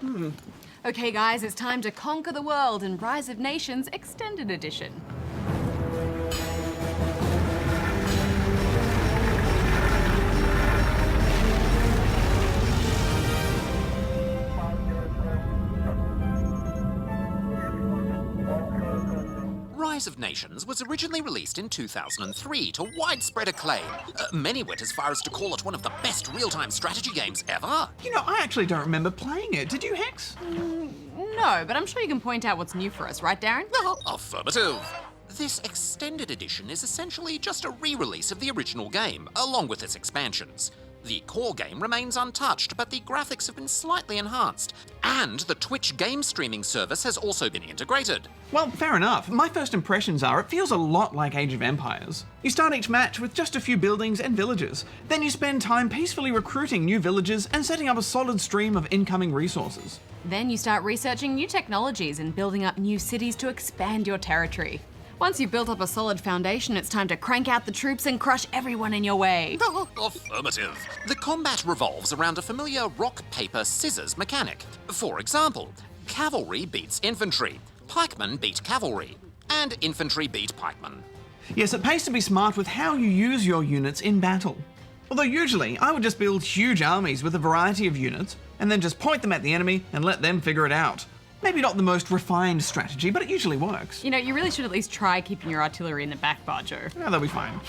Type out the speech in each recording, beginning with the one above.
well. Okay guys, it's time to conquer the world in Rise of Nations Extended Edition. Rise of Nations was originally released in 2003 to widespread acclaim. Many went as far as to call it one of the best real-time strategy games ever. You know, I actually don't remember playing it. Did you, Hex? No, but I'm sure you can point out what's new for us, right, Darren? Affirmative. This extended edition is essentially just a re-release of the original game, along with its expansions. The core game remains untouched, but the graphics have been slightly enhanced, and the Twitch game streaming service has also been integrated. Well, fair enough. My first impressions are it feels a lot like Age of Empires. You start each match with just a few buildings and villages. Then you spend time peacefully recruiting new villagers and setting up a solid stream of incoming resources. Then you start researching new technologies and building up new cities to expand your territory. Once you've built up a solid foundation, it's time to crank out the troops and crush everyone in your way. Affirmative. The combat revolves around a familiar rock, paper, scissors mechanic. For example, cavalry beats infantry, pikemen beat cavalry, and infantry beat pikemen. Yes, it pays to be smart with how you use your units in battle. Although usually, I would just build huge armies with a variety of units, and then just point them at the enemy and let them figure it out. Maybe not the most refined strategy, but it usually works. You know, you really should at least try keeping your artillery in the back, Barjo. Yeah, they'll be fine.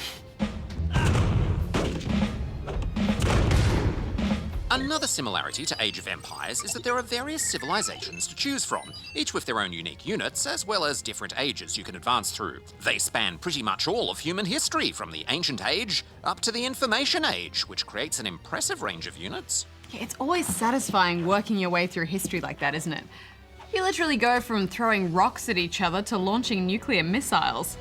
Another similarity to Age of Empires is that there are various civilizations to choose from, each with their own unique units, as well as different ages you can advance through. They span pretty much all of human history, from the Ancient Age up to the Information Age, which creates an impressive range of units. Yeah, it's always satisfying working your way through history like that, isn't it? You literally go from throwing rocks at each other to launching nuclear missiles.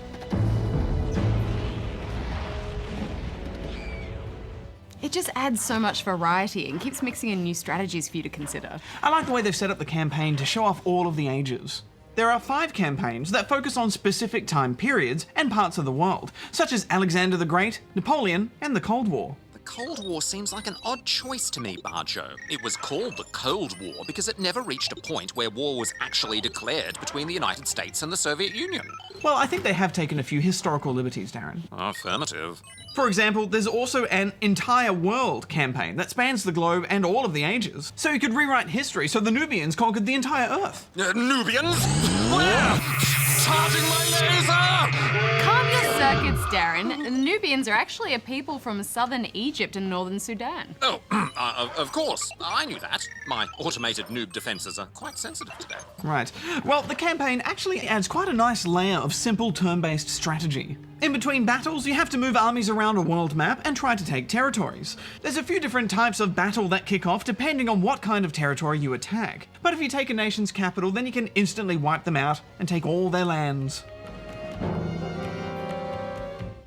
It just adds so much variety and keeps mixing in new strategies for you to consider. I like the way they've set up the campaign to show off all of the ages. There are 5 campaigns that focus on specific time periods and parts of the world, such as Alexander the Great, Napoleon, and the Cold War. The Cold War seems like an odd choice to me, Barjo. It was called the Cold War because it never reached a point where war was actually declared between the United States and the Soviet Union. Well, I think they have taken a few historical liberties, Darren. Affirmative. For example, there's also an entire world campaign that spans the globe and all of the ages. So you could rewrite history so the Nubians conquered the entire Earth. Nubians? Where? Charging my laser! Calm your circuits, Darren. The Nubians are actually a people from southern Egypt and northern Sudan. Oh, of course. I knew that. My automated noob defenses are quite sensitive today. Right. Well, the campaign actually adds quite a nice layer of simple turn-based strategy. In between battles, you have to move armies around a world map and try to take territories. There's a few different types of battle that kick off depending on what kind of territory you attack. But if you take a nation's capital, then you can instantly wipe them out and take all their lands.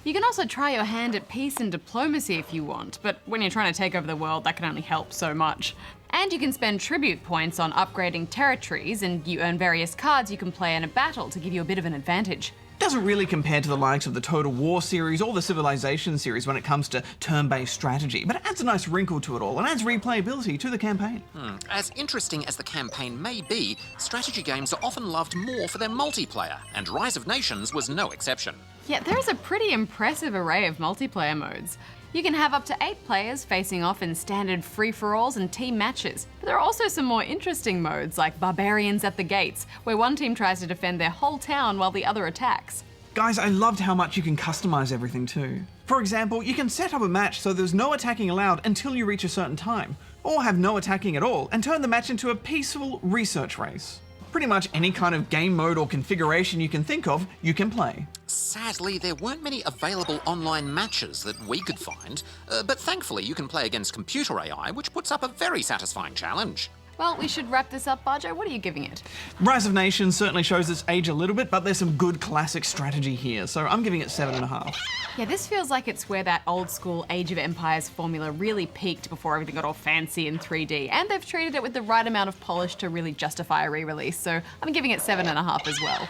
You can also try your hand at peace and diplomacy if you want, but when you're trying to take over the world, that can only help so much. And you can spend tribute points on upgrading territories, and you earn various cards you can play in a battle to give you a bit of an advantage. Doesn't really compare to the likes of the Total War series or the Civilization series when it comes to turn-based strategy, but it adds a nice wrinkle to it all and adds replayability to the campaign. As interesting as the campaign may be, strategy games are often loved more for their multiplayer, and Rise of Nations was no exception. Yeah, there is a pretty impressive array of multiplayer modes. You can have up to 8 players facing off in standard free-for-alls and team matches. But there are also some more interesting modes, like Barbarians at the Gates, where one team tries to defend their whole town while the other attacks. Guys, I loved how much you can customize everything too. For example, you can set up a match so there's no attacking allowed until you reach a certain time, or have no attacking at all and turn the match into a peaceful research race. Pretty much any kind of game mode or configuration you can think of, you can play. Sadly, there weren't many available online matches that we could find, but thankfully you can play against computer AI, which puts up a very satisfying challenge. Well, we should wrap this up, Barjo. What are you giving it? Rise of Nations certainly shows its age a little bit, but there's some good classic strategy here, so I'm giving it 7.5. Yeah, this feels like it's where that old school Age of Empires formula really peaked before everything got all fancy in 3D, and they've treated it with the right amount of polish to really justify a re-release, so I'm giving it 7.5 as well.